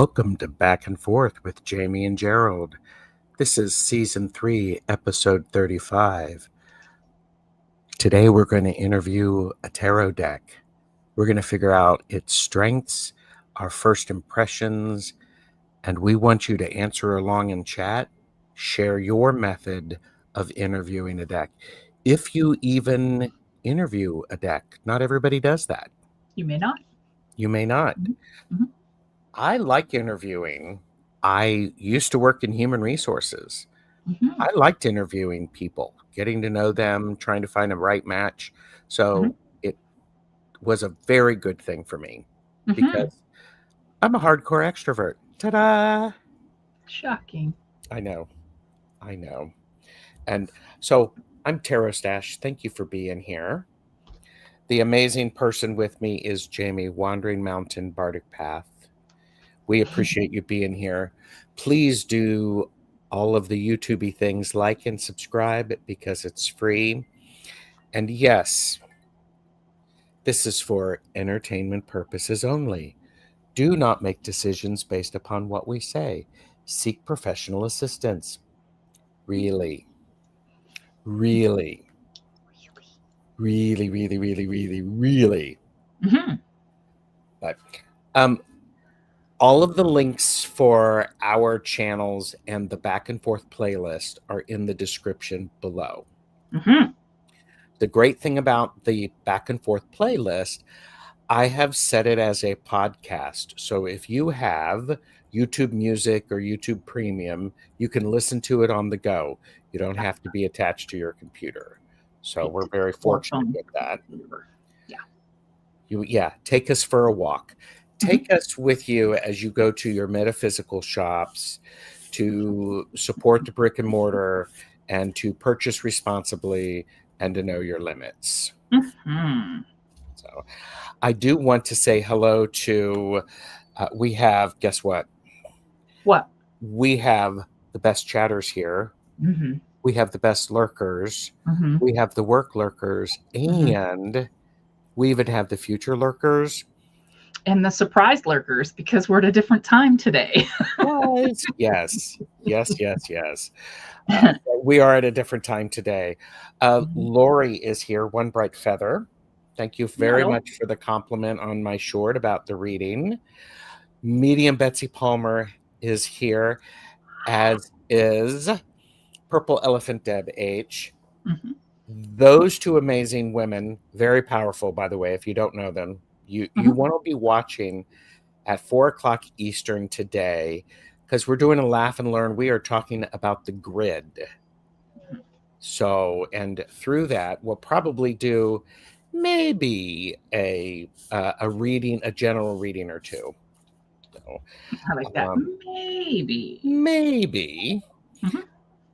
Welcome to Back and Forth with Jaime and Gerald. This is Season 3, Episode 35. Today we're going to interview a tarot deck. We're going to figure out its strengths, our first impressions, and we want you to answer along in chat. Share your method of interviewing a deck. If you even interview a deck, not everybody does that. You may not. You may not. Mm-hmm. I like interviewing. I used to work in human resources. Mm-hmm. I liked interviewing people, getting to know them, trying to find a right match. So it was a very good thing for me because I'm a hardcore extrovert. Ta-da! Shocking. I know. And so I'm TarotStache. Thank you for being here. The amazing person with me is Jaime, Wandering Mountain Bardic Path. We appreciate you being here. Please do all of the YouTube-y things, like and subscribe because it's free. And yes, this is for entertainment purposes only. Do not make decisions based upon what we say. Seek professional assistance. Really. Mm-hmm. But all of the links for our channels and the Back and Forth playlist are in the description below. Mm-hmm. The great thing about the Back and Forth playlist, I have set it as a podcast. So if you have YouTube Music or YouTube Premium, you can listen to it on the go. You don't have to be attached to your computer. So we're very fortunate with that. Take us for a walk. Take us with you as you go to your metaphysical shops to support the brick and mortar and to purchase responsibly and to know your limits. Mm-hmm. So I do want to say hello to, we have, guess what? What? We have the best chatters here. Mm-hmm. We have the best lurkers. Mm-hmm. We have the work lurkers. And we even have the future lurkers. And the surprise lurkers, because we're at a different time today. Yes. We are at a different time today. Lori is here, One Bright Feather. Thank you very much for the compliment on my short about the reading. Medium Betsy Palmer is here, as is Purple Elephant Deb H. Those two amazing women, very powerful, by the way, if you don't know them. You want to be watching at 4 o'clock Eastern today because we're doing a laugh and learn. We are talking about the grid. So, and through that, we'll probably do maybe a reading, a general reading or two. So, I like that. Maybe.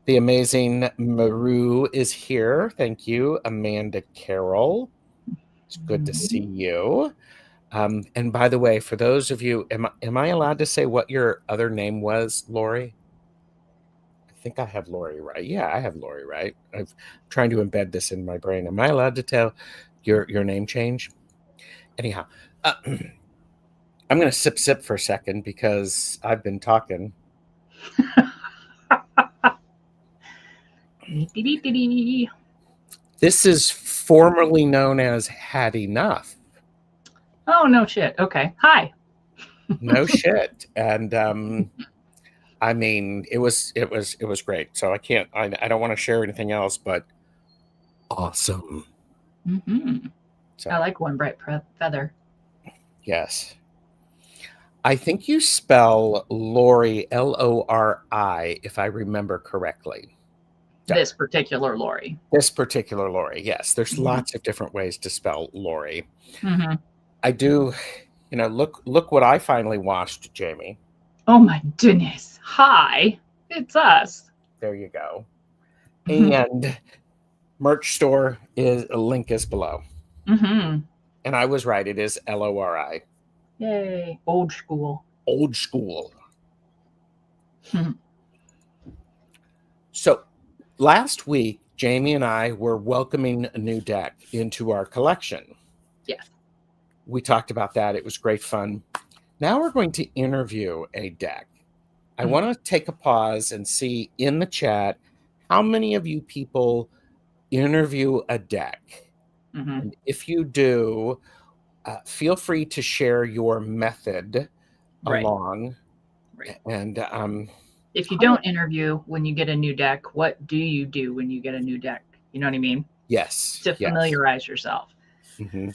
The amazing Maru is here. Thank you, Amanda Carroll. It's good to see you. And by the way, for those of you, am I allowed to say what your other name was, Lori? I think I have Lori right. Yeah, I have Lori right. I'm trying to embed this in my brain. Am I allowed to tell your name change? Anyhow, I'm going to sip for a second because I've been talking. This is formerly known as Had Enough. Oh, no shit. Okay. Hi. No shit. And I mean, it was great. So I don't want to share anything else, but awesome. So, I like One Bright Feather. Yes. I think you spell Lori Lori, if I remember correctly. This particular Lori. Yes. There's lots of different ways to spell Lori. I do, look what I finally watched, Jaime. Oh my goodness. Hi. It's us. There you go. And merch store link is below. And I was right. It is Lori. Yay. Old school. So last week, Jaime and I were welcoming a new deck into our collection. Yes. We talked about that. It was great fun. Now we're going to interview a deck. I want to take a pause and see in the chat how many of you people interview a deck. And if you do, feel free to share your method along. Right. And if you don't interview when you get a new deck, what do you do when you get a new deck? You know what I mean? Yes. To familiarize yourself and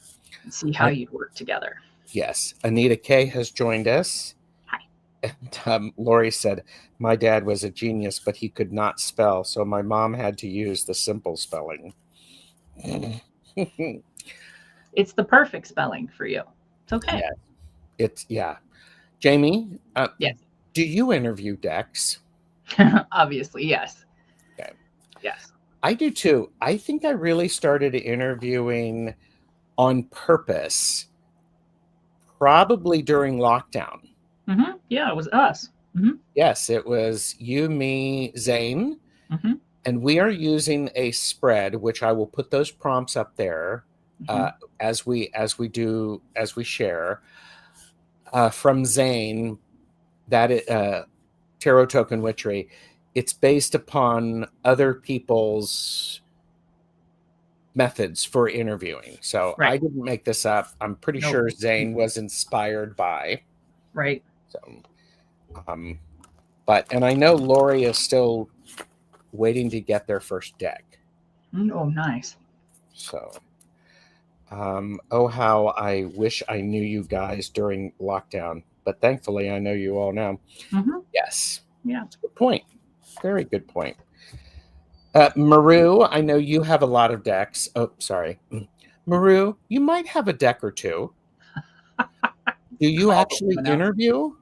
see how you'd work together. Yes. Anita K has joined us. Hi. And Lori said, my dad was a genius, but he could not spell. So my mom had to use the simple spelling. It's the perfect spelling for you. It's okay. Yeah. Jamie, yes. Do you interview decks? Obviously, yes. Okay. Yes. I do too. I think I really started interviewing on purpose probably during lockdown. Yeah, it was us. Yes, it was you, me, Zane. And we are using a spread, which I will put those prompts up there as we share from Zane. That Tarot Token Witchery. It's based upon other people's methods for interviewing. So I didn't make this up. I'm pretty sure Zane was inspired by. Right. So, and I know Lori is still waiting to get their first deck. Oh, nice. So, oh, how I wish I knew you guys during lockdown, but thankfully I know you all now. Yes. Yeah. That's a good point. Very good point. Maru, I know you have a lot of decks. Oh, sorry. Maru, you might have a deck or two. Do you actually interview?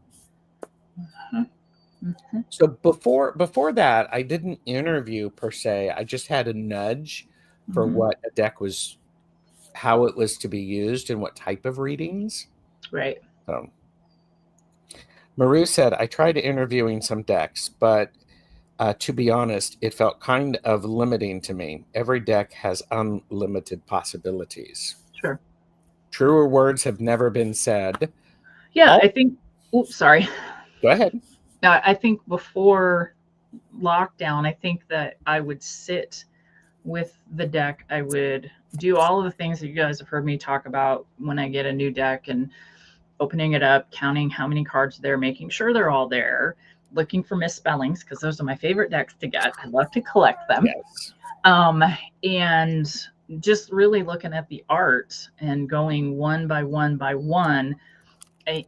So before that, I didn't interview per se. I just had a nudge for what a deck was, how it was to be used, and what type of readings. Right. So, Maru said, I tried interviewing some decks, but to be honest, it felt kind of limiting to me. Every deck has unlimited possibilities. Sure. Truer words have never been said. Yeah, I think. Oops, sorry. Go ahead. I think before lockdown, I think that I would sit with the deck. I would do all of the things that you guys have heard me talk about when I get a new deck, and opening it up, counting how many cards there, making sure they're all there, looking for misspellings, because those are my favorite decks to get. I love to collect them. Yes. And just really looking at the art and going one by one by one,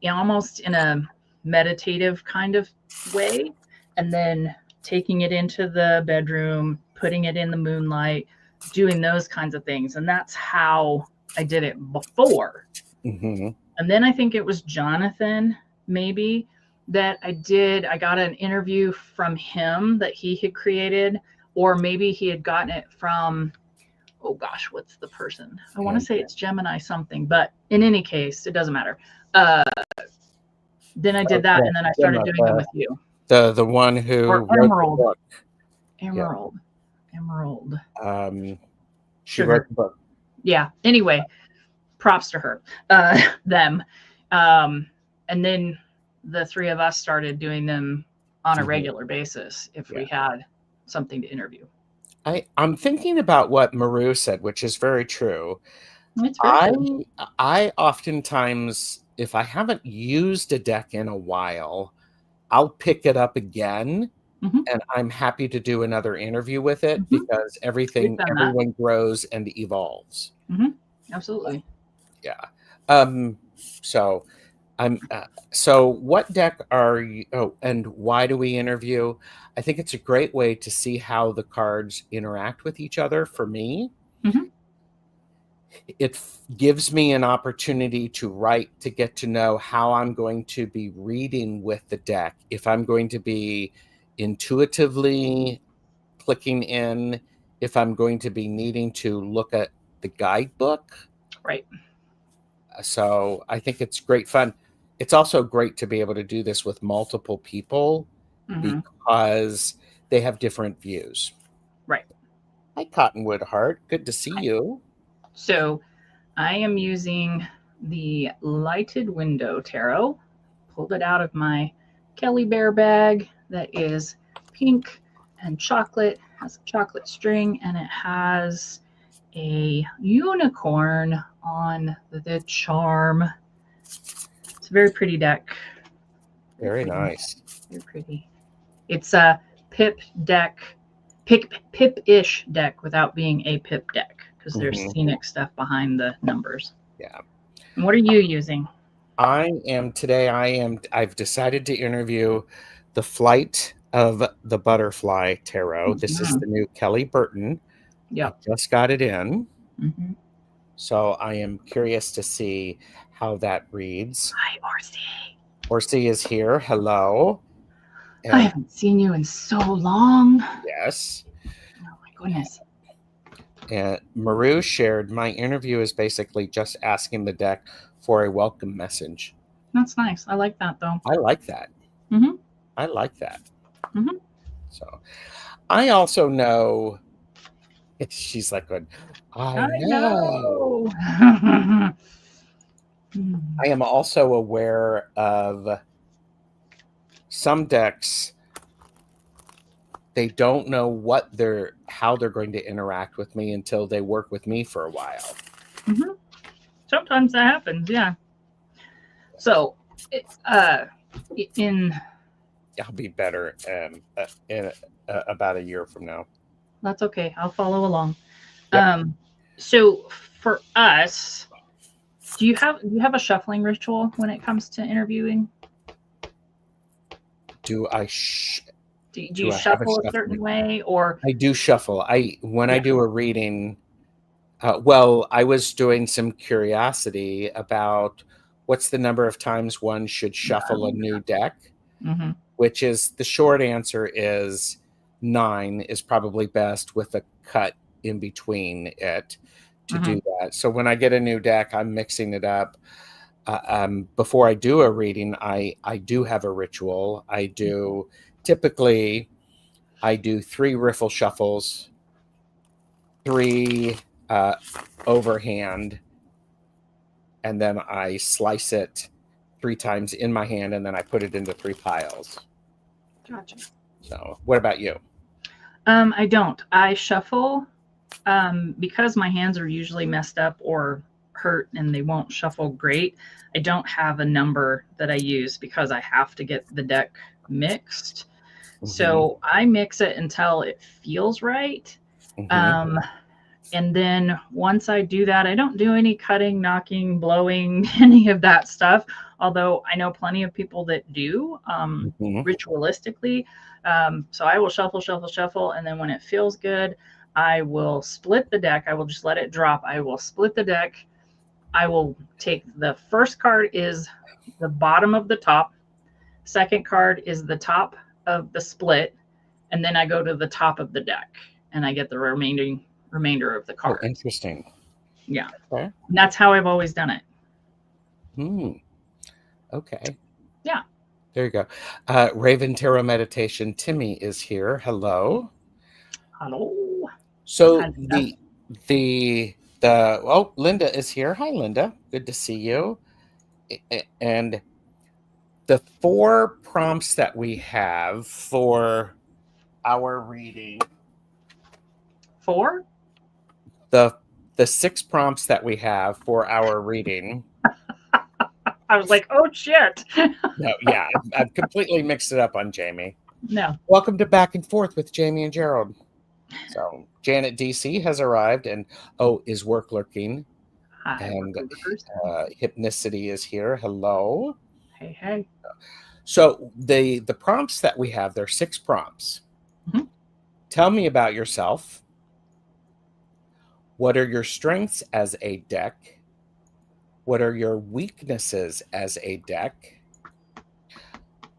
almost in a meditative kind of way, and then taking it into the bedroom, putting it in the moonlight, doing those kinds of things. And that's how I did it before. And then I think it was Jonathan, maybe, that I got an interview from him that he had created, or maybe he had gotten it from, oh gosh, what's the person? I want to say it's Gemini something, but in any case, it doesn't matter. Then I did that, and then I started doing them with you. The one who or wrote Emerald. the book. Emerald. She wrote the book. Yeah. Anyway, props to her. Them. And then the three of us started doing them on a regular basis if we had something to interview. I'm thinking about what Maru said, which is very true. I oftentimes, if I haven't used a deck in a while, I'll pick it up again, and I'm happy to do another interview with it because everyone grows and evolves. Absolutely. Yeah. So so what deck are you? Oh, and why do we interview? I think it's a great way to see how the cards interact with each other. For me, it gives me an opportunity to write, to get to know how I'm going to be reading with the deck. If I'm going to be intuitively clicking in, if I'm going to be needing to look at the guidebook. Right. So I think it's great fun. It's also great to be able to do this with multiple people because they have different views. Right. Hi, Cottonwood Heart. Good to see you. So I am using the Lighted Window Tarot. pulled it out of my Kelly Bear bag that is pink and chocolate, has a chocolate string, and it has a unicorn on the charm. It's a very pretty deck. Very nice. Very pretty. It's a pip-ish deck without being a pip deck because there's scenic stuff behind the numbers. Yeah. And what are you using? I've decided to interview the Flight of the Butterfly Tarot. This is the new Kelly Burton. Yeah. I just got it in. So I am curious to see how that reads. Hi, Orsi. Orsi is here. Hello. I haven't seen you in so long. Yes. Oh my goodness. And Maru shared, my interview is basically just asking the deck for a welcome message. That's nice. I like that, though. I like that. I like that. So I also know, she's like, I know. I am also aware of some decks. They don't know how they're going to interact with me until they work with me for a while. Sometimes that happens, yeah. So, I'll be better in about a year from now. That's okay. I'll follow along. Yep. So for us, do you have a shuffling ritual when it comes to interviewing? Do I? Do you shuffle a certain way, or I do shuffle. When I do a reading. Well, I was doing some curiosity about what's the number of times one should shuffle a new deck, which is the short answer is 9 is probably best with a cut in between it to do that. So when I get a new deck, I'm mixing it up. Before I do a reading, I do have a ritual. Typically, I do 3 riffle shuffles, 3 overhand, and then I slice it 3 times in my hand, and then I put it into 3 piles. Gotcha. So what about you? I don't. I shuffle because my hands are usually messed up or hurt and they won't shuffle great. I don't have a number that I use because I have to get the deck mixed. So I mix it until it feels right. And then once I do that, I don't do any cutting, knocking, blowing, any of that stuff. Although I know plenty of people that do ritualistically. So I will shuffle. And then when it feels good, I will split the deck. I will just let it drop. I will split the deck. I will take the first card is the bottom of the top. Second card is the top of the split. And then I go to the top of the deck and I get the remainder of the cards. Oh, interesting. Yeah. Okay. And that's how I've always done it. Okay. Yeah. There you go. Raven Tarot Meditation. Timmy is here. Hello. Hello. So Linda is here. Hi, Linda. Good to see you. And the 4 prompts that we have for our reading. 4? The 6 prompts that we have for our reading. I was like, oh shit. No, yeah, I've completely mixed it up on Jamie. No. Welcome to Back and Forth with Jamie and Gerald. So Janet DC has arrived and is work lurking. Hi, and Hypnicity is here. Hello. Hey. So the prompts that we have, there are 6 prompts. Tell me about yourself. What are your strengths as a deck? What are your weaknesses as a deck?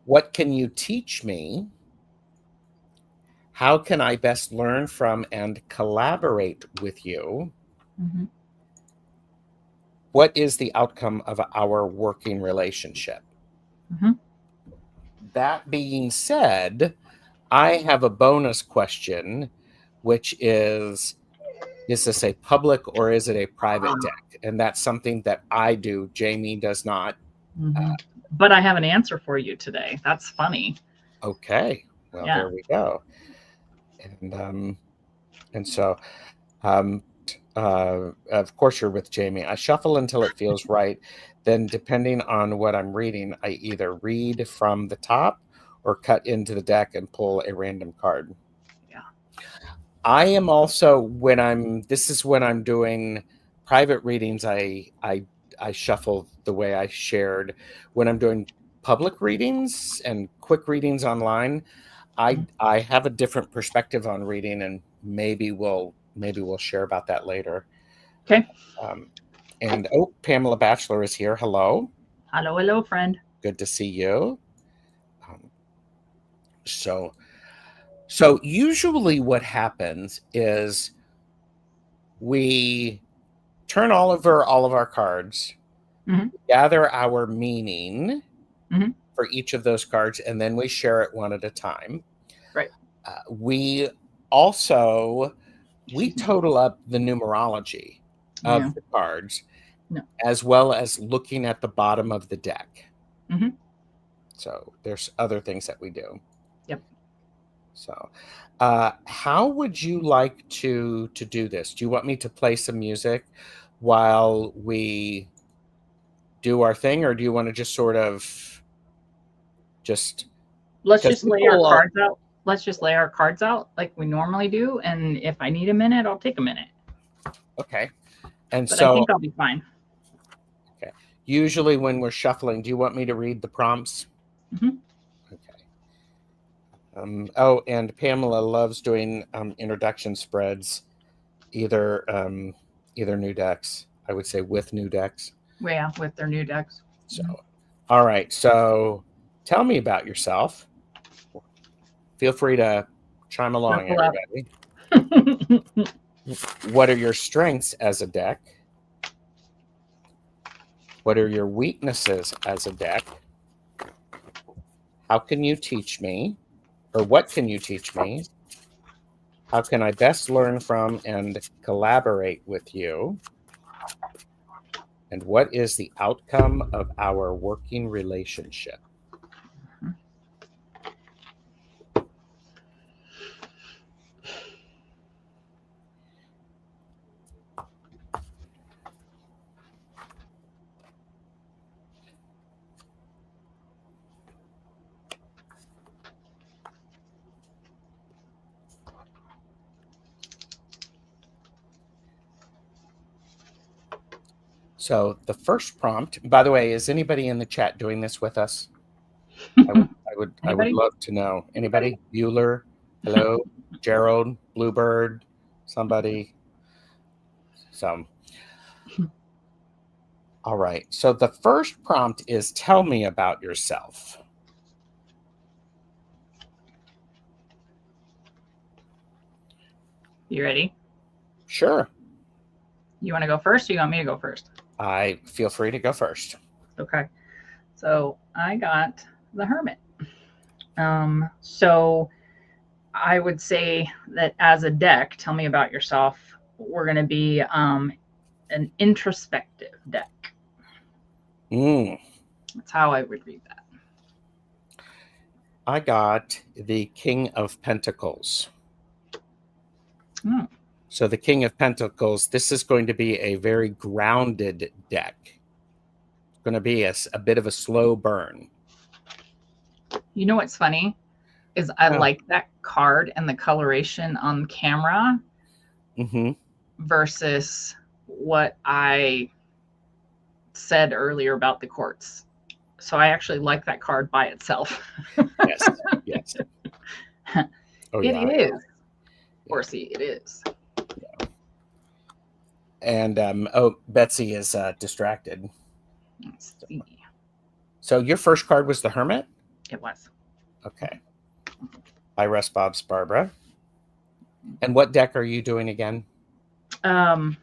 What can you teach me? How can I best learn from and collaborate with you? What is the outcome of our working relationship? That being said, I have a bonus question, which is this a public or is it a private deck? And that's something that I do. Jamie does not. But I have an answer for you today. That's funny. Okay. Well, Yeah. there we go. And so, um, of course, you're with Jamie. I shuffle until it feels right. Then, depending on what I'm reading, I either read from the top or cut into the deck and pull a random card. Yeah. I am also this is when I'm doing private readings. I shuffle the way I shared. When I'm doing public readings and quick readings online, I have a different perspective on reading, and maybe we'll share about that later. Okay. And Pamela Batchelor is here. Hello. Hello, hello, friend. Good to see you. So usually what happens is we turn over all of our cards, gather our meaning for each of those cards, and then we share it one at a time. Right. We total up the numerology of the cards, as well as looking at the bottom of the deck. So there's other things that we do. Yep. So how would you like to do this? Do you want me to play some music while we do our thing, or do you want to just sort of let's just lay our cards out? Let's just lay our cards out like we normally do, and if I need a minute, I'll take a minute. Okay. But I think I'll be fine. Okay. Usually when we're shuffling, do you want me to read the prompts? Okay. And Pamela loves doing introduction spreads, either new decks. I would say with new decks. Yeah, with their new decks. So, all right. So, tell me about yourself. Feel free to chime along, everybody. What are your strengths as a deck? What are your weaknesses as a deck? How can you teach me? Or what can you teach me? How can I best learn from and collaborate with you? And what is the outcome of our working relationship? So the first prompt, by the way, is anybody in the chat doing this with us? I would love to know. Anybody? Bueller, hello, Gerald, Bluebird, somebody. Some. All right. So the first prompt is tell me about yourself. You ready? Sure. You want to go first, or you want me to go first? I feel free to go first. Okay. So I got the Hermit. So I would say that as a deck, tell me about yourself. We're going to be an introspective deck. That's how I would read that. I got the King of Pentacles. So the King of Pentacles, this is going to be a very grounded deck. It's going to be a bit of a slow burn. You know what's funny is I like that card and the coloration on camera versus what I said earlier about the quartz. So I actually like that card by itself. Yes, yes. Oh, it is. Horsey, it is. Yeah. And Betsy is distracted. Let's see. So your first card was the Hermit? It was. Okay. Hi, Russ Bob's Barbara. And what deck are you doing again? The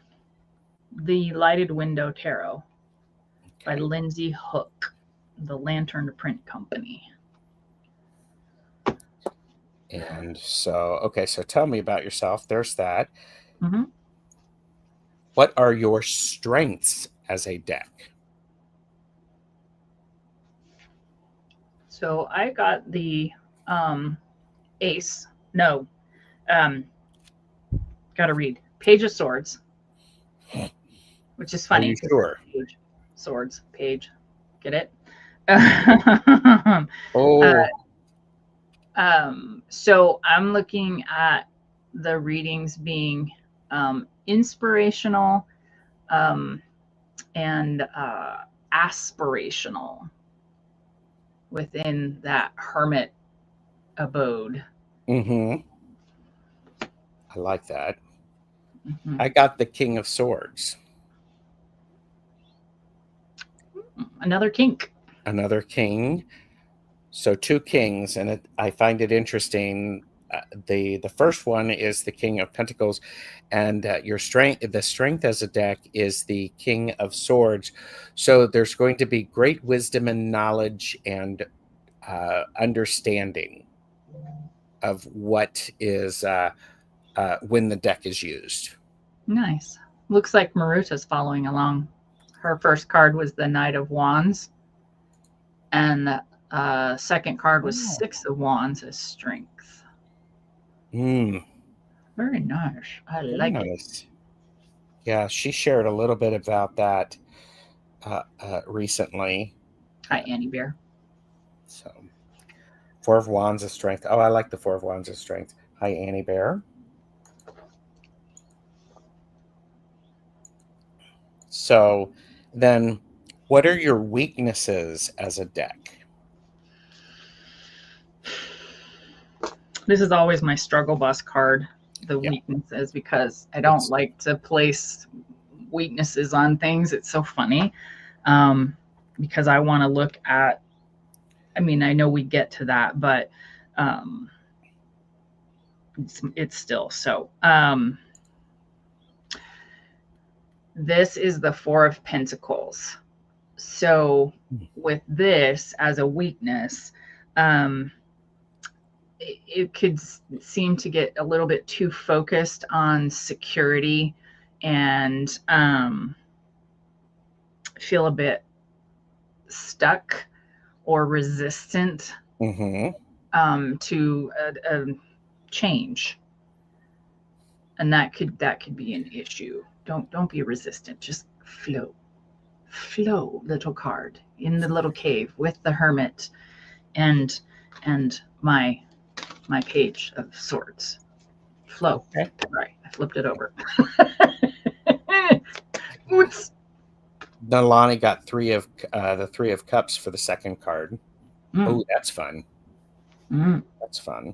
Lighted Window Tarot by Lindsay Hook, the Lantern Print Company. And so, okay, so tell me about yourself. There's that. What are your strengths as a deck? So I got the ace. No, um, gotta read Page of Swords, which is Are funny you because sure? page swords page. Get it? Oh, So I'm looking at the readings being inspirational um, and aspirational within that hermit abode. mm-hmm. I like that. Mm-hmm. I got the King of Swords. Another kink. Another king. So two kings, and I find it interesting. The first one is the King of Pentacles, and the strength as a deck is the King of Swords. So there's going to be great wisdom and knowledge and understanding of what is when the deck is used. Nice. Looks like Maruta's following along. Her first card was the Knight of Wands, and the second card was Oh. Six of Wands as strength. Mm, Very nice. I very like it. nice. Yeah, she shared a little bit about that recently. Hi, Annie Bear. So, Four of Wands of Strength. Oh, I like the Four of Wands of Strength. Hi, Annie Bear. So, then what are your weaknesses as a deck? This is always my struggle bus card, the Yeah, weaknesses, because I don't it's like to place weaknesses on things. It's so funny um, because I want to look at, I mean, I know we get to that, but um, it's still so. This is the Four of Pentacles. So with this as a weakness, um, it could seem to get a little bit too focused on security and feel a bit stuck or resistant mm-hmm. to a change, and that could be an issue. Don't be resistant. Just flow, little card in the little cave with the hermit and my page of swords. Flow. Okay. Right, I flipped it over. Oops. Nalani got the Three of Cups for the second card. Mm. Oh, that's fun. Mm. That's fun.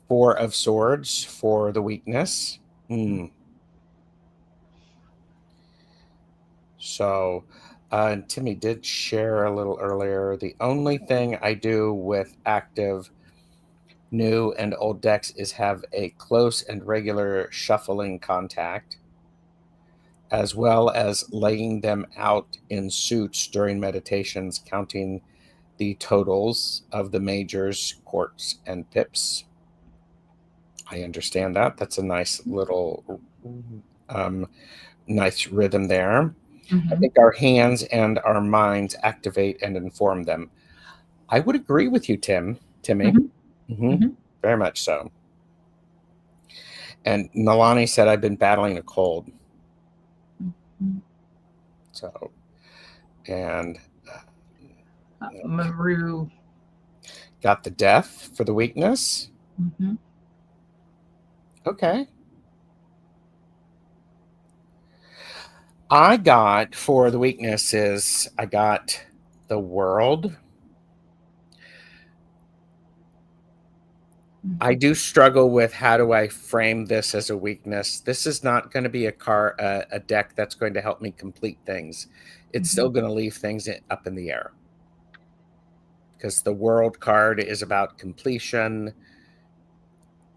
Four of Swords for the weakness. Mm. So, Timmy did share a little earlier. The only thing I do with active new and old decks is have a close and regular shuffling contact, as well as laying them out in suits during meditations, counting the totals of the majors, courts, and pips. I understand that. That's a nice little nice rhythm there. I Mm-hmm. think our hands and our minds activate and inform them. I would agree with you, Timmy. Mm-hmm. Hmm. Mm-hmm. Very much so. And Nalani said, I've been battling a cold. Mm-hmm. So, and Maru. got the death for the weakness. Mm-hmm. Okay. I got for the weaknesses, I got the world. I do struggle with how do I frame this as a weakness. This is not going to be a deck that's going to help me complete things. It's Mm-hmm. still going to leave things up in the air because the world card is about completion.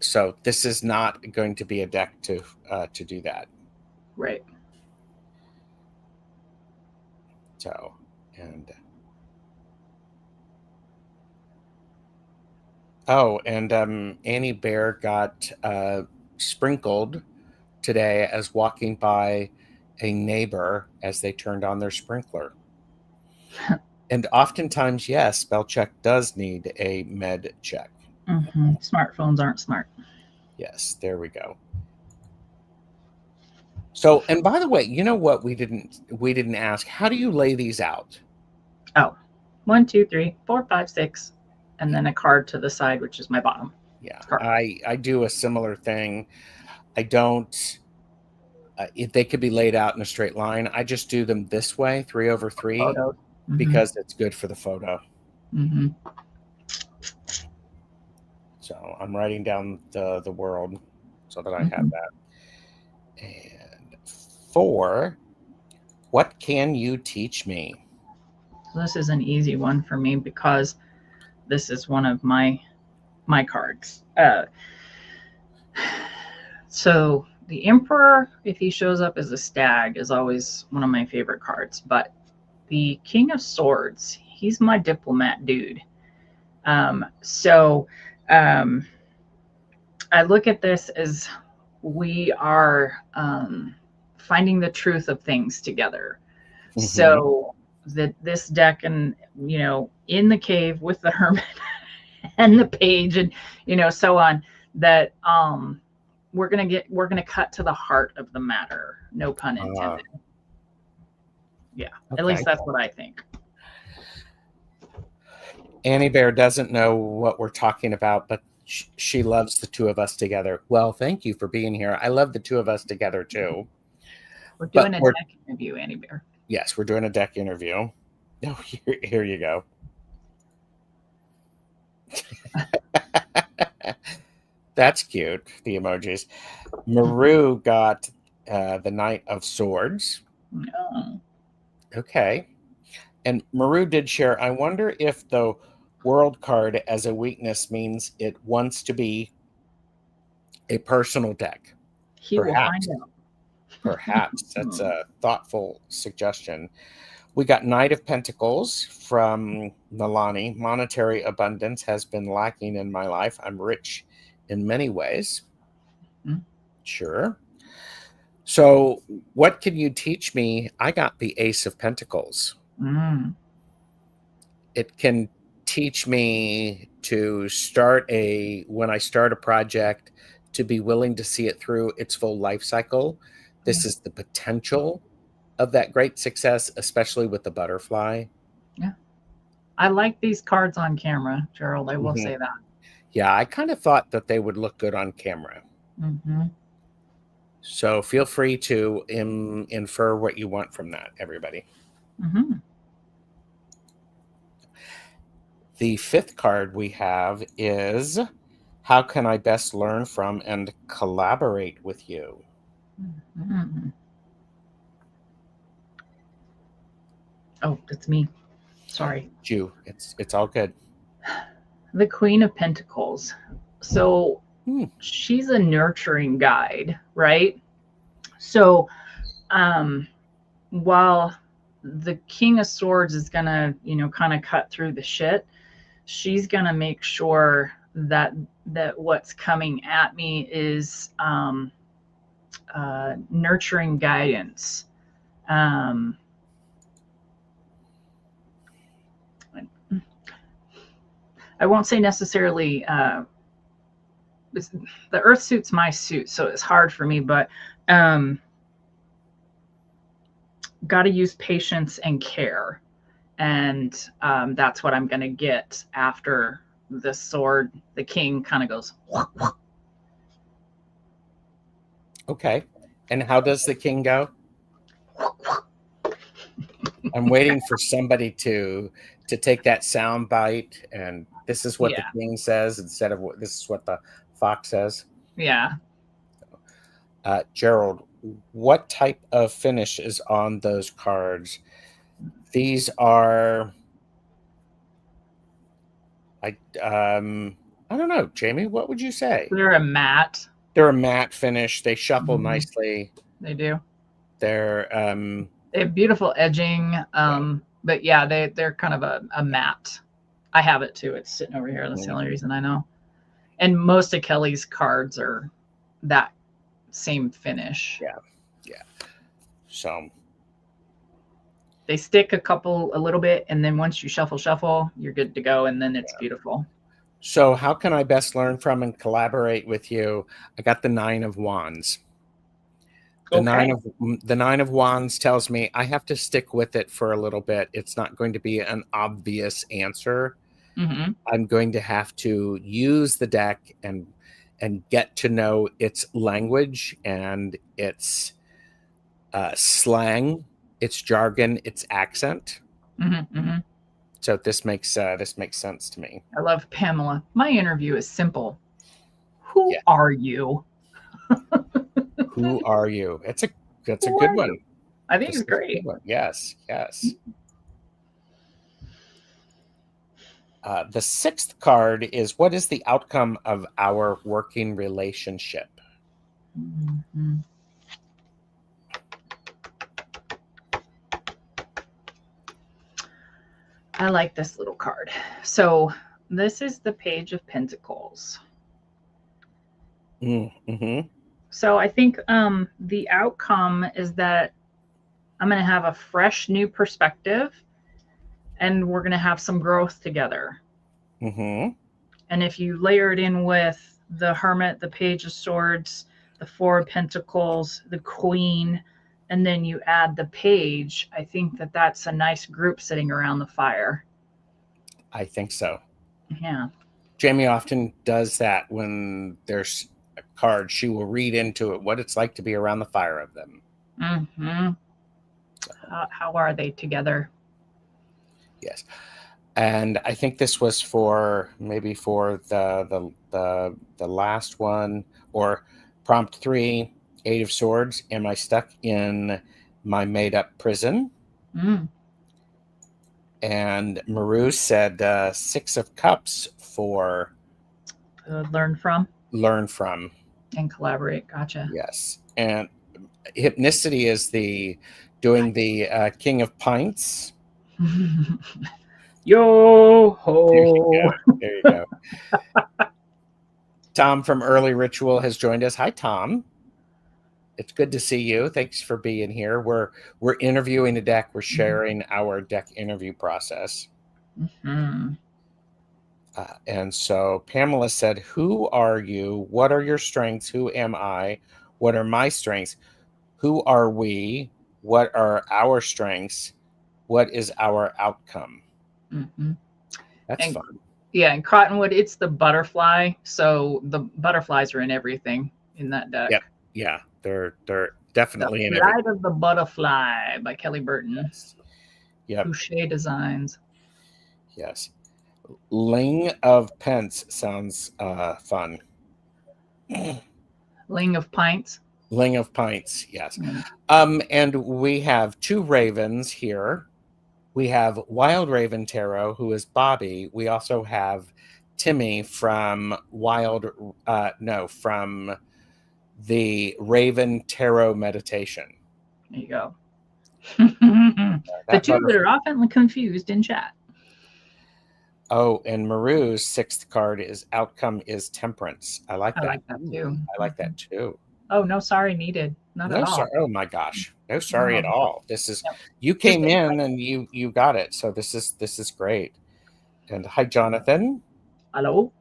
So this is not going to be a deck to do that. Right. So and oh, and Annie Bear got sprinkled today as walking by a neighbor as they turned on their sprinkler. And oftentimes, yes, spell check does need a med check. Smartphones aren't smart. Yes, there we go. So, and by the way, you know what we didn't ask? How do you lay these out? Oh, 1, 2, 3, 4, 5, 6, and then a card to the side, which is my bottom. Yeah, Card. I do a similar thing. I don't. If they could be laid out in a straight line, I just do them this way, 3 over 3, Photos. because it's good for the photo. Mm-hmm. So I'm writing down the world so that I have that. And 4, what can you teach me? So this is an easy one for me because this is one of my cards. So the Emperor, if he shows up as a stag, is always one of my favorite cards. But the King of Swords, he's my diplomat dude. So I look at this as we are finding the truth of things together. Mm-hmm. So that this deck, and in the cave with the hermit and the page, and so on, that we're gonna cut to the heart of the matter. No pun intended. Yeah, okay. At least that's what I think. Annie Bear doesn't know what we're talking about, but she loves the two of us together. Well, thank you for being here. I love the two of us together too. We're doing a deck interview, Annie Bear. Yes, we're doing a deck interview. Oh, here you go. That's cute, the emojis. Maru got the Knight of Swords. Oh. Okay. And Maru did share, I wonder if the World card as a weakness means it wants to be a personal deck. He will find out. Perhaps. That's a thoughtful suggestion. We got Knight of Pentacles from Nalani. Monetary abundance has been lacking in my life. I'm rich in many ways. Sure. So what can you teach me? I got the Ace of Pentacles. It can teach me to when I start a project, to be willing to see it through its full life cycle. This is the potential of that great success, especially with the butterfly. Yeah. I like these cards on camera, Gerald. I will say that. Yeah, I kind of thought that they would look good on camera. So feel free to infer what you want from that, everybody. The 5th card we have is, how can I best learn from and collaborate with you? Oh, that's me. Sorry. You. It's all good. The Queen of Pentacles. So she's a nurturing guide, right? So while the King of Swords is gonna, kind of cut through the shit, she's gonna make sure that what's coming at me is nurturing guidance. I won't say necessarily the earth suit's my suit, so it's hard for me, but got to use patience and care. And that's what I'm going to get after the sword. The king kind of goes. Wah, wah. Okay. And how does the king go? I'm waiting for somebody to take that sound bite, and this is what the king says instead of this is what the fox says. Yeah. Gerald, what type of finish is on those cards? These are, I don't know, Jamie, what would you say? They're a matte. They're a matte finish. They shuffle nicely. They do. They have beautiful edging. But yeah, they're kind of a matte. I have it too. It's sitting over here. That's the only reason I know. And most of Kelly's cards are that same finish. Yeah. So They stick a little bit, and then once you shuffle, you're good to go, and then it's beautiful. So how can I best learn from and collaborate with you? I got the 9 of Wands. The nine of Wands tells me I have to stick with it for a little bit. It's not going to be an obvious answer. Mm-hmm. I'm going to have to use the deck and get to know its language and its slang, its jargon, its accent. Mm-hmm. Mm-hmm. So this makes sense to me. I love Pamela. My interview is simple. Who are you? Who are you? That's a good one. I think it's great. Yes. The 6th card is, what is the outcome of our working relationship? Mm-hmm. I like this little card. So this is the Page of Pentacles. Mm-hmm. So I think the outcome is that I'm going to have a fresh new perspective, and we're going to have some growth together. Mm-hmm. And if you layer it in with the Hermit, the Page of Swords, the 4 of Pentacles, the Queen, and then you add the Page, I think that that's a nice group sitting around the fire. I think so. Yeah. Jamie often does that when there's a card. She will read into it what it's like to be around the fire of them. Mm-hmm. How are they together? Yes. And I think this was for the last one, or prompt 3, 8 of Swords. Am I stuck in my made up prison? Mm. And Maru said 6 of Cups for Learn from and collaborate. Gotcha. Yes. And Hypnicity is doing the King of Pints. Yo ho. There you go. Tom from Early Ritual has joined us. Hi, Tom. It's good to see you. Thanks for being here. We're interviewing a deck. We're sharing our deck interview process. Mm-hmm. And so Pamela said, who are you? What are your strengths? Who am I? What are my strengths? Who are we? What are our strengths? What is our outcome? Mm-hmm. That's fun. Yeah, in Cottonwood, it's the butterfly. So the butterflies are in everything in that deck. Yep. Yeah, they're definitely in everything. The Flight of the Butterfly by Kelly Burton. Yes. Yep. Boucher Designs. Yes. Ling of Pence sounds fun. Ling of Pints. Ling of Pints, yes. And we have 2 ravens here. We have Wild Raven Tarot, who is Bobby. We also have Timmy from from the Raven Tarot Meditation. There you go. The two that are often confused in chat. Oh, and Maru's 6th card is outcome is temperance. I like that. I like that too. I like that too. Oh, no sorry needed. Not at all. Sorry. Oh my gosh. No sorry at all. This is you came in and you got it. So this is great. And hi, Jonathan. Hello.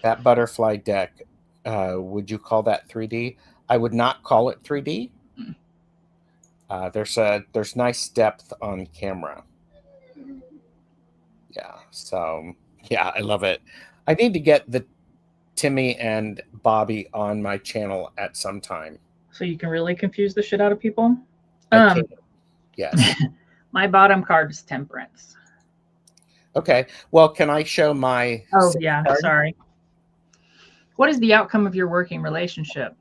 That butterfly deck, would you call that 3D? I would not call it 3D. There's nice depth on camera. Yeah. So yeah, I love it. I need to get the Timmy and Bobby on my channel at some time. So you can really confuse the shit out of people? Yes. My bottom card is Temperance. Okay. Well, can I show my... Oh, yeah. Card? Sorry. What is the outcome of your working relationship?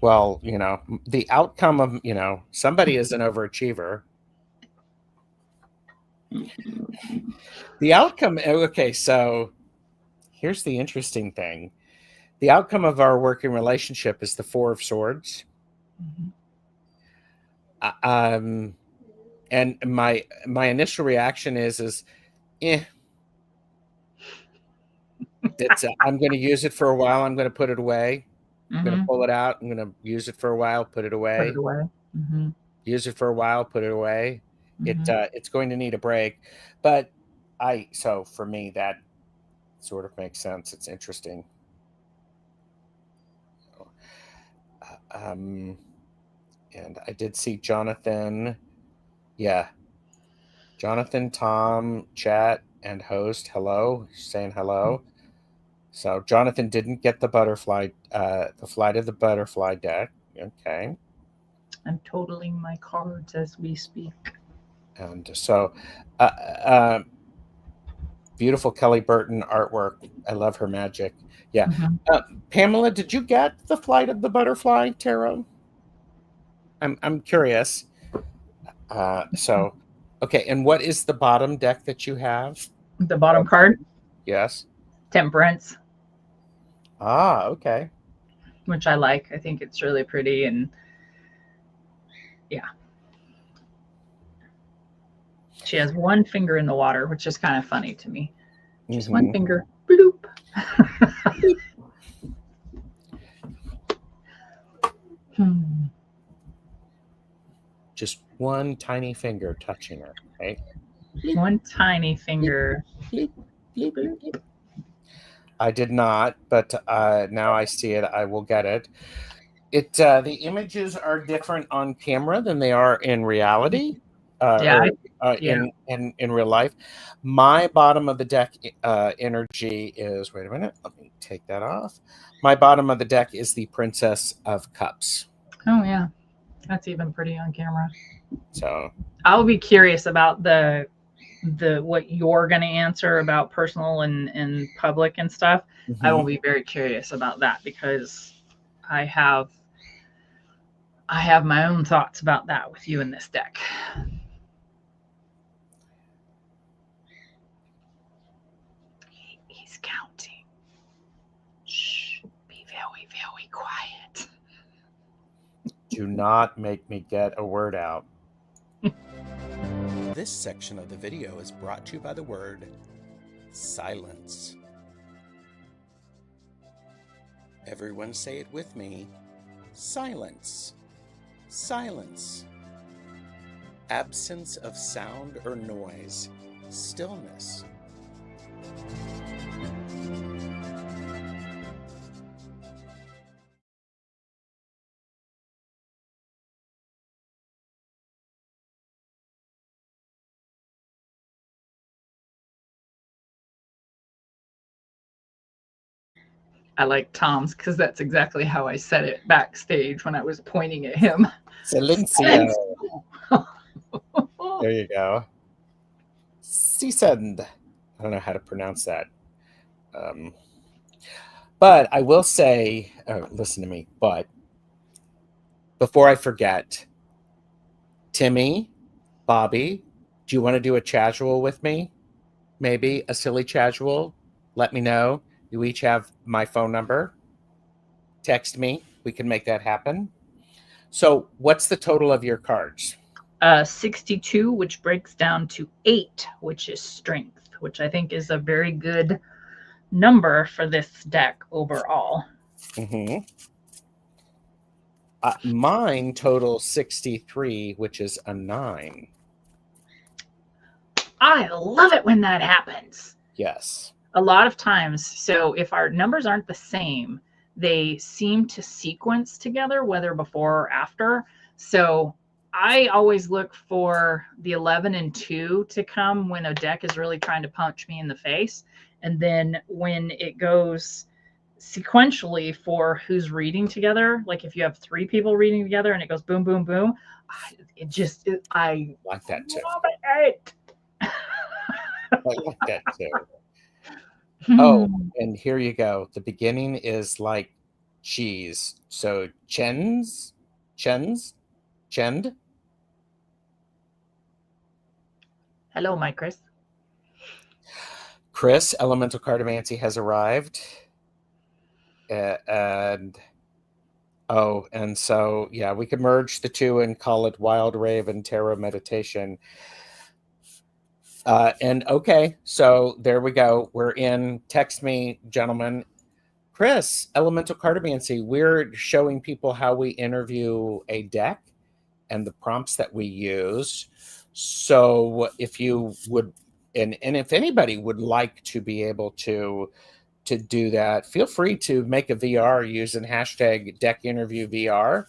Well, the outcome of, somebody is an overachiever. The outcome... Okay, so here's the interesting thing. The outcome of our working relationship is the 4 of Swords. Mm-hmm. And my initial reaction is I'm going to use it for a while. I'm going to put it away. I'm going to pull it out. I'm going to use it for a while, put it away. Mm-hmm. use it for a while, put it away. It's going to need a break. But so for me, that sort of makes sense. It's interesting. And I did see Jonathan. Yeah. Jonathan, Tom, chat, and host. Hello. Saying hello. So Jonathan didn't get the butterfly, the flight of the butterfly deck. Okay. I'm totaling my cards as we speak. And so, beautiful Kelly Burton artwork. I love her magic. Yeah. Pamela, did you get the flight of the butterfly tarot? I'm curious. So, okay. And what is the bottom deck that you have? The bottom card? Yes. Temperance. Ah, okay. Which I like. I think it's really pretty, and yeah. She has one finger in the water, which is kind of funny to me. Just one finger. Bloop. Just one tiny finger touching her, right? One tiny finger. Bloop, bloop, bloop, bloop. I did not, but now I see it. I will get it. The images are different on camera than they are in reality. In real life. My bottom of the deck energy is, wait a minute, let me take that off. My bottom of the deck is the Princess of Cups. Oh yeah, that's even pretty on camera. So I'll be curious about the what you're going to answer about personal and public and stuff. I will be very curious about that, because I have my own thoughts about that with you in this deck. He's counting. Shh, be very, very quiet. Do not make me get a word out. This section of the video is brought to you by the word silence. Everyone say it with me. Silence. Silence. Absence of sound or noise. Stillness. I like Tom's because that's exactly how I said it backstage when I was pointing at him. Silencio. There you go. Sisend. I don't know how to pronounce that. But I will say, listen to me, but before I forget, Timmy, Bobby, do you want to do a casual with me? Maybe a silly casual? Let me know. You each have my phone number. Text me. We can make that happen. So what's the total of your cards? 62, which breaks down to 8, which is strength, which I think is a very good number for this deck overall. Mine total 63, which is a 9. I love it when that happens. Yes. A lot of times, so if our numbers aren't the same, they seem to sequence together, whether before or after. So I always look for the 11 and 2 to come when a deck is really trying to punch me in the face. And then when it goes sequentially for who's reading together, like if you have 3 people reading together and it goes boom, boom, boom, I like that too. Love it. I like that too. Oh, and here you go. The beginning is like cheese. So chend. Hello, my Chris. Chris, Elemental Cartomancy has arrived. And so, yeah, we could merge the two and call it Wild Rave and Tarot Meditation. And okay, so there we go. We're in. Text me, gentlemen. Chris, Elemental Cartomancy, we're showing people how we interview a deck. and the prompts that we use. So if you would, and if anybody would like to be able to do that, feel free to make a VR using hashtag deck interview VR.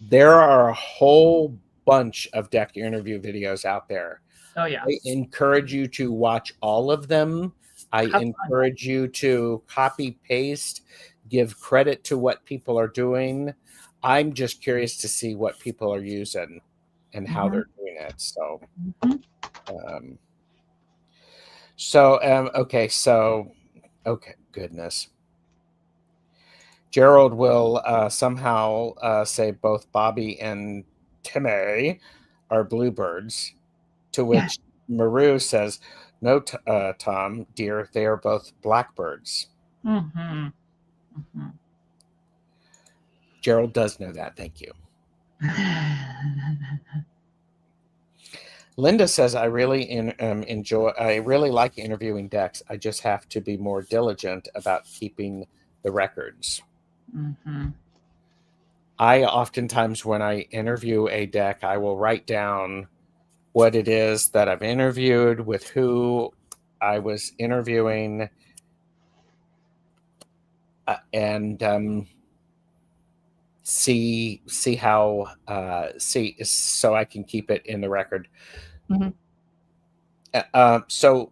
There are a whole bunch of deck interview videos out there. Oh yeah. I encourage you to watch all of them. I Have encourage you to copy paste, give credit to what people are doing. I'm just curious to see what people are using and how they're doing it. So, okay, goodness. Gerald will somehow say both Bobby and Timmy are bluebirds, to which Maru says, no, Tom, dear, they are both blackbirds. Gerald does know that. Thank you. Linda says, I really like interviewing decks. I just have to be more diligent about keeping the records. I oftentimes, when I interview a deck, I will write down what it is that I've interviewed, with who I was interviewing, and see how so I can keep it in the record. So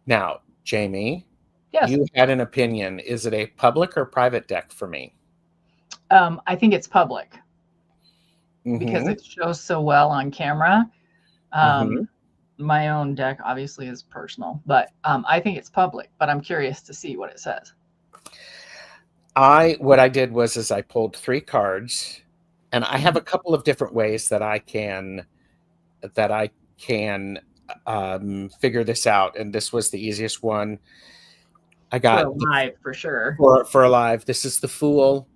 now, Jamie, yes. You had an opinion. Is it a public or private deck for me? I think it's public because it shows so well on camera. My own deck obviously is personal, but I think it's public, but I'm curious to see what it says. What I did was I pulled 3 cards, and I have a couple of different ways that I can figure this out, and this was the easiest one. I got for live for sure. For live, this is the Fool.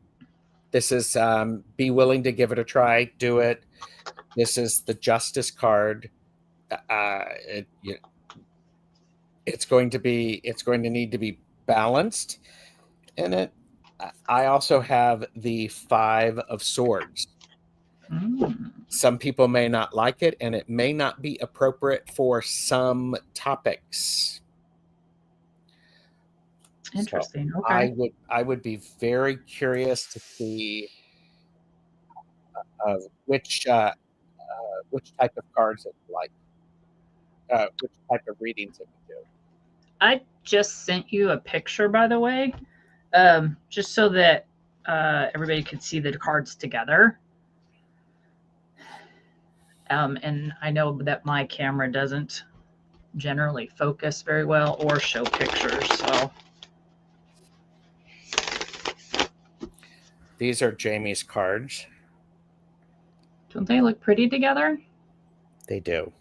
This is be willing to give it a try, do it. This is the Justice card. It's going to need to be balanced in it. I also have the 5 of Swords. Some people may not like it, and it may not be appropriate for some topics. Interesting. So okay. I would be very curious to see which type of cards it would like, which type of readings it would do. I just sent you a picture, by the way, just so that everybody could see the cards together. And I know that my camera doesn't generally focus very well or show pictures, so. These are Jamie's cards. Don't they look pretty together? They do.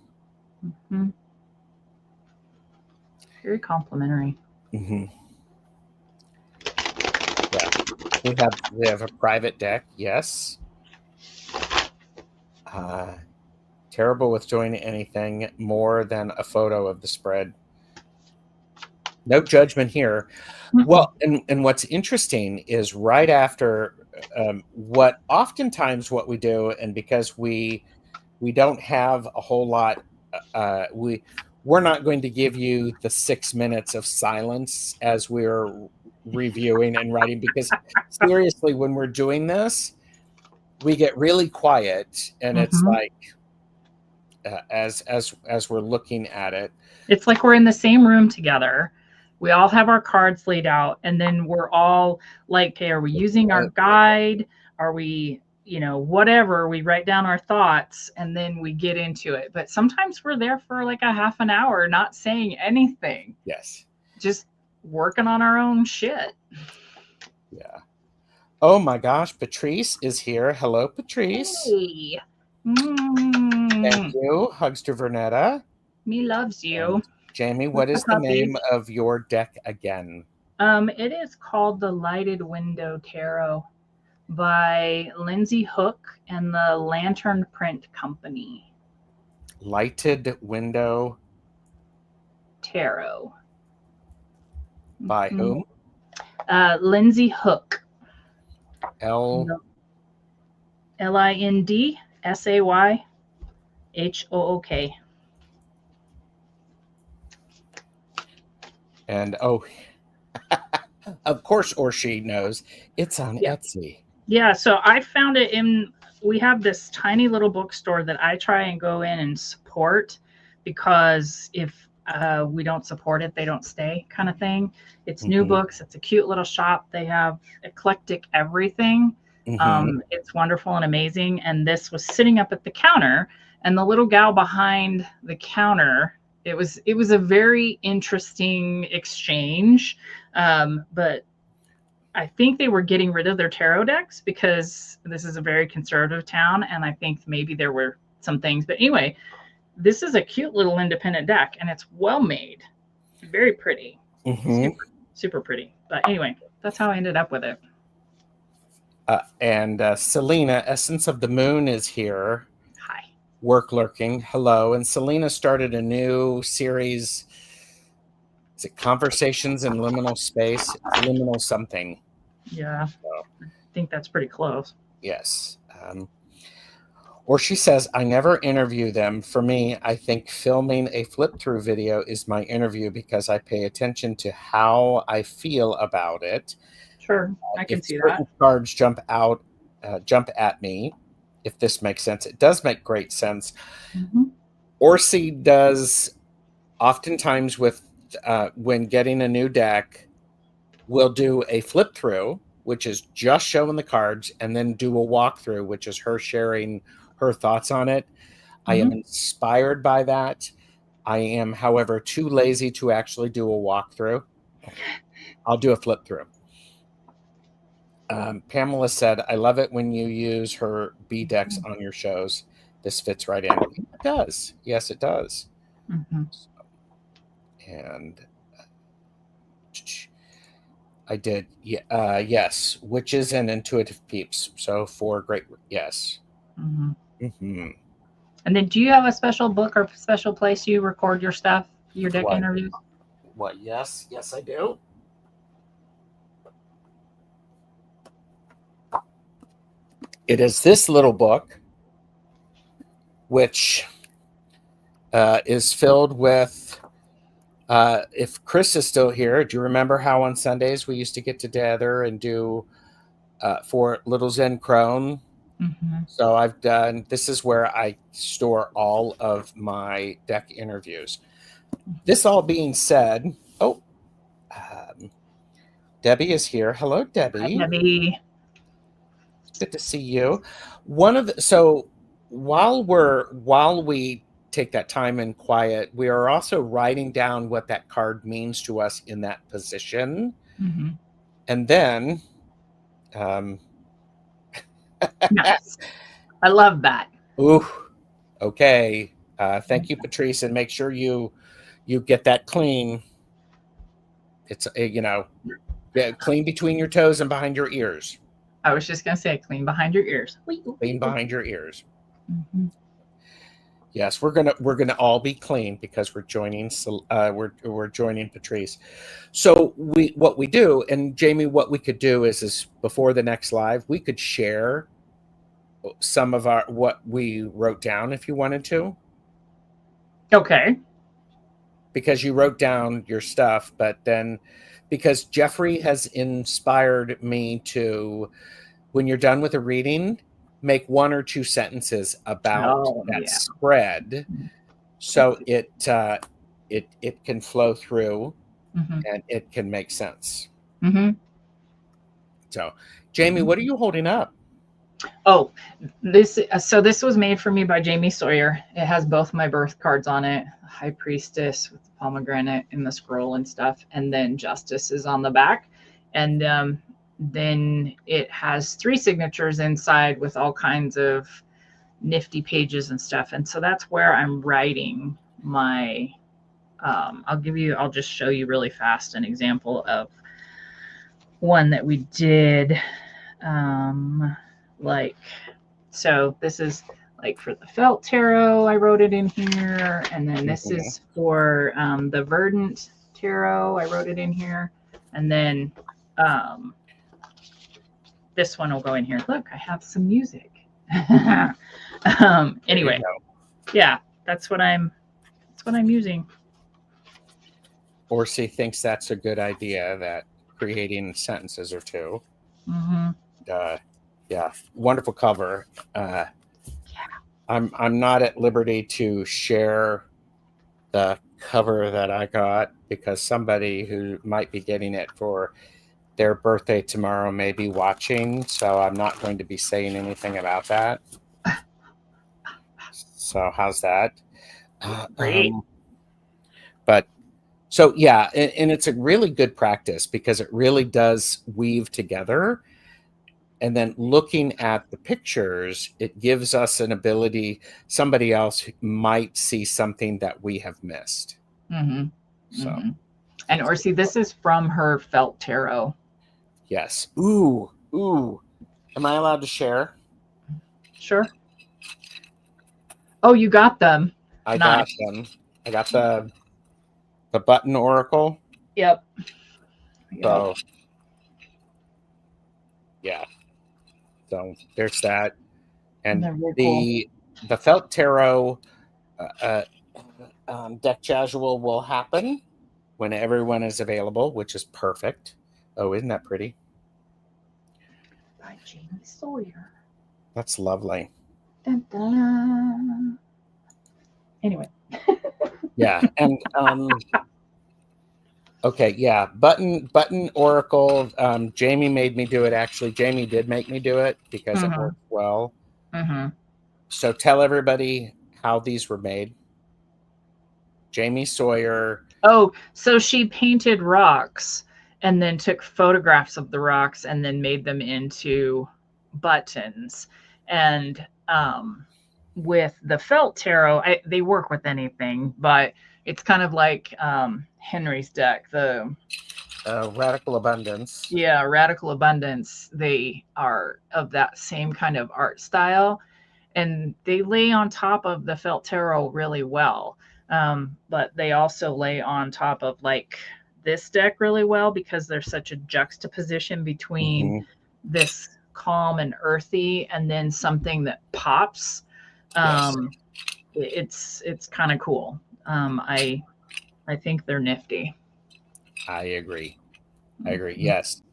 Very complimentary. Yeah. We have a private deck, yes. Terrible with joining anything more than a photo of the spread. No judgment here. Well, and what's interesting is right after what we do, and because we don't have a whole lot, we're not going to give you the 6 minutes of silence as we're reviewing and writing, because seriously, when we're doing this, we get really quiet, and it's like as we're looking at it, it's like we're in the same room together. We all have our cards laid out, and then we're all like, okay, are we using our guide? Are we, whatever? We write down our thoughts, and then we get into it. But sometimes we're there for like a half an hour, not saying anything. Yes. Just working on our own shit. Yeah. Oh my gosh, Patrice is here. Hello, Patrice. Hey. Thank you. Hugs to Vernetta. Me loves you. And Jamie, what is the name of your deck again? It is called the Lighted Window Tarot by Lindsay Hook and the Lantern Print Company. Lighted Window Tarot. By whom? Lindsay Hook. L LINDSAYHOOK. And of course, or she knows it's on Yeah. Etsy. Yeah, so I found it we have this tiny little bookstore that I try and go in and support, because if we don't support it, they don't stay, kind of thing. It's new books. It's a cute little shop. They have eclectic everything. It's wonderful and amazing. And this was sitting up at the counter, and the little gal behind the counter, it was a very interesting exchange. But I think they were getting rid of their tarot decks because this is a very conservative town, and I think maybe there were some things. But anyway, this is a cute little independent deck, and it's well made, very pretty, super, super pretty. But anyway, that's how I ended up with it. And Selena, Essence of the Moon, is here. Hi. Work lurking. Hello. And Selena started a new series. Is it Conversations in Liminal Space? Liminal something. Yeah. So, I think that's pretty close. Yes. Or she says, I never interview them. For me, I think filming a flip through video is my interview because I pay attention to how I feel about it. Sure, I can see that. Cards jump at me, if this makes sense. It does make great sense. Orsi does oftentimes with when getting a new deck, we'll do a flip through, which is just showing the cards, and then do a walkthrough, which is her sharing her thoughts on it. I am inspired by that. I am, however, too lazy to actually do a walkthrough. I'll do a flip through. Pamela said, I love it when you use her B decks on your shows. This fits right in. It does. Yes, it does. And I did. Yes. Witches and intuitive peeps. So 4 great. Yes. And then do you have a special book or special place you record your stuff, your deck interviews? What? Yes. Yes, I do. It is this little book, which is filled with, if Chris is still here, do you remember how on Sundays we used to get together and do for Little Zen Crone? So I've done, this is where I store all of my deck interviews. This all being said, Debbie is here. Hello, Debbie. Hi, Debbie. Good to see you. So while we take that time in quiet, we are also writing down what that card means to us in that position. And then nice. I love that. Ooh, okay. Thank you, Patrice, and make sure you get that clean. It's clean between your toes and behind your ears. I was just gonna say, clean behind your ears. Clean behind your ears. Yes, we're gonna all be clean because we're joining. We're joining Patrice. So what we do, and Jamie, what we could do is before the next live, we could share some of what we wrote down if you wanted to. Okay. Because you wrote down your stuff, but then because Jeffrey has inspired me to, when you're done with a reading, make 1 or 2 sentences about that spread, so it can flow through and it can make sense. So, Jamie, what are you holding up? Oh, this was made for me by Jamie Sawyer. It has both my birth cards on it, High Priestess with the pomegranate and the scroll and stuff, and then Justice is on the back. And then it has 3 signatures inside with all kinds of nifty pages and stuff. And so that's where I'm writing my, I'll just show you really fast an example of one that we did. So this is like for the Felt Tarot, I wrote it in here. And then this is for the Verdant Tarot, I wrote it in here. And then this one will go in here. Look, I have some music. Anyway, yeah, that's what I'm using. Orsi thinks that's a good idea, that creating sentences or two. Mm-hmm. Yeah, wonderful cover. I'm not at liberty to share the cover that I got because somebody who might be getting it for their birthday tomorrow may be watching, so I'm not going to be saying anything about that. So how's that? Great. But so yeah, and it's a really good practice because it really does weave together. And then looking at the pictures, it gives us an ability, somebody else might see something that we have missed. Mm-hmm. So, Mm-hmm. And Orsi, this is from her felt tarot. Yes. Ooh. Am I allowed to share? Sure. Oh, you got them. I Nice. got them. I got the button oracle. Yep. So yeah. So there's that. And the felt tarot deck casual will happen when everyone is available, which is perfect. Oh, isn't that pretty? By Jaime Sawyer. That's lovely. Dun, dun, dun. Anyway. Yeah, and okay, yeah, button oracle. Jamie made me do it. Actually, Jamie did make me do it because it worked well. Mm-hmm. So tell everybody how these were made. Jaime Sawyer. Oh, so she painted rocks and then took photographs of the rocks and then made them into buttons. And with the felt tarot, they work with anything, but it's kind of like Henry's deck, the Radical Abundance. Yeah, Radical Abundance. They are of that same kind of art style, and they lay on top of the felt tarot really well. But they also lay on top of like this deck really well because there's such a juxtaposition between this calm and earthy and then something that pops. It's kind of cool. I think they're nifty. I agree. Yes.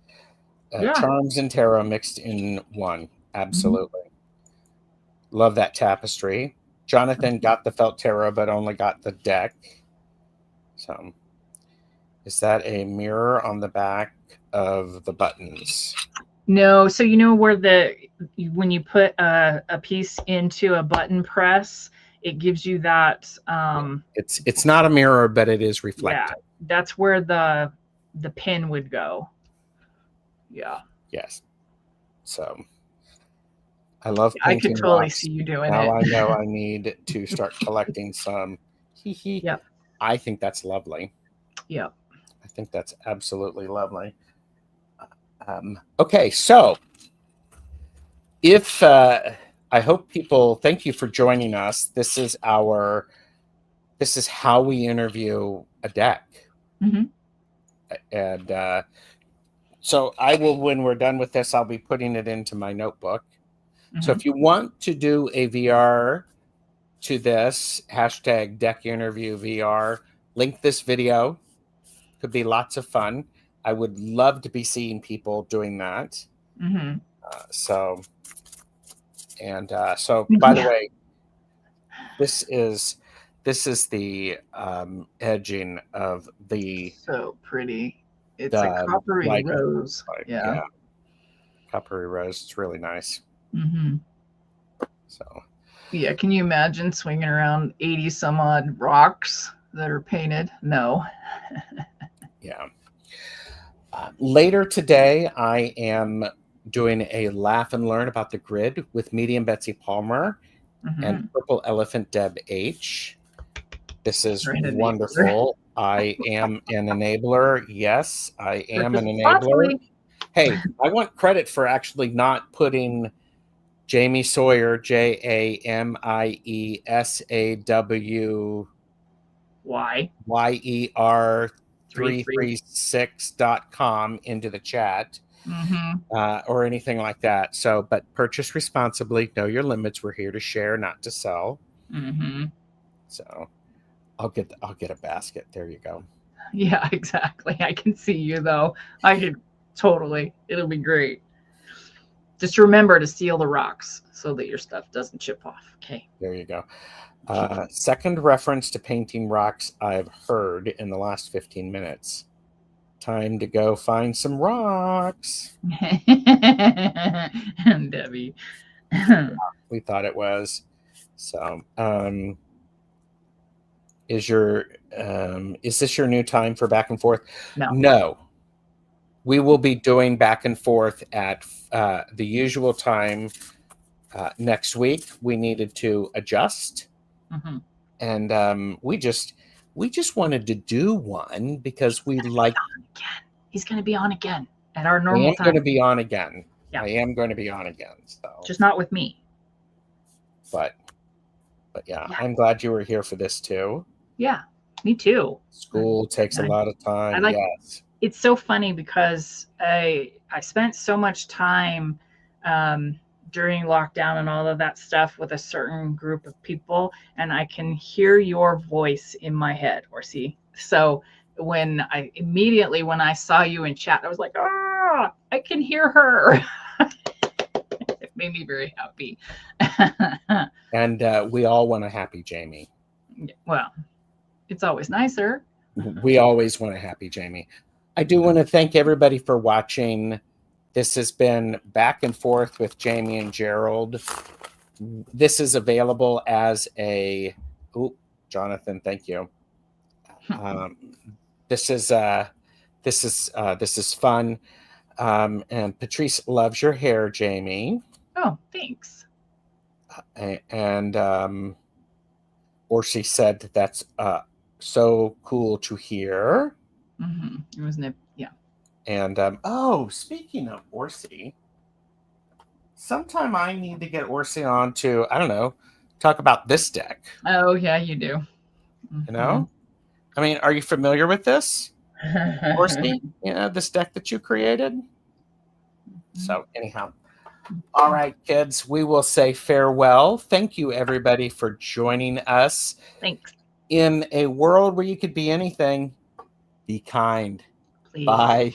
Yeah. Charms and tarot mixed in one. Absolutely. Love that tapestry. Jonathan got the felt tarot, but only got the deck. So, is that a mirror on the back of the buttons? No. So you know where when you put a piece into a button press, it gives you that. It's not a mirror, but it is reflective. Yeah, that's where the pin would go. Yeah. Yes. So I love painting. I could totally rocks. see you doing now it. I know I need to start collecting some. Yep. I think that's lovely. Yep. I think that's absolutely lovely. Okay, so if I hope people thank you for joining us. This is how we interview a deck. And so I will, when we're done with this, I'll be putting it into my notebook. So if you want to do a VR to this, hashtag deck interview VR, link this video. Could be lots of fun. I would love to be seeing people doing that. So by the way, this is the edging of the so pretty. It's a coppery rose. Yeah. Coppery rose. It's really nice. So yeah, can you imagine swinging around 80 some odd rocks that are painted? No. Yeah. Later today, I am doing a laugh and learn about the grid with medium Betsy Palmer and Purple Elephant Deb H. This is wonderful. I am an enabler. Yes, I am an enabler. Hey, I want credit for actually not putting Jaime Sawyer, JAMIESAWYER336.com into the chat. or anything like that. So, but purchase responsibly. Know your limits. We're here to share, not to sell. So, I'll get a basket. There you go. Yeah, exactly. I can see you though. I could totally. It'll be great. Just remember to seal the rocks so that your stuff doesn't chip off. Okay. There you go. Second reference to painting rocks I've heard in the last 15 minutes. Time to go find some rocks. And Debbie. We thought it was. So, is this your new time for back and forth? No. We will be doing back and forth at the usual time next week. We needed to adjust, and we just wanted to do one because we like. He's going to be on again at our normal time. I am going to be on again. Yeah. I am going to be on again. So just not with me. But yeah, I'm glad you were here for this too. Yeah, me too. School takes a lot of time. Yes. It's so funny because I spent so much time during lockdown and all of that stuff with a certain group of people, and I can hear your voice in my head, Orsi. So when I saw you in chat, I was like, I can hear her. It made me very happy. And we all want a happy Jamie. Well, it's always nicer. We always want a happy Jamie. I do want to thank everybody for watching. This has been Back and Forth with Jaime and Gerald. This is available as a. Oh, Jonathan, thank you. This is fun. And Patrice loves your hair, Jaime. Oh, thanks. And Orsi said that's so cool to hear. It was yeah. And speaking of Orsi, sometime I need to get Orsi on to, I don't know, talk about this deck. Oh yeah, you do. You know, I mean, are you familiar with this, Orsi? This deck that you created. So anyhow, all right, kids, we will say farewell. Thank you, everybody, for joining us. Thanks. In a world where you could be anything, be kind. Please. Bye.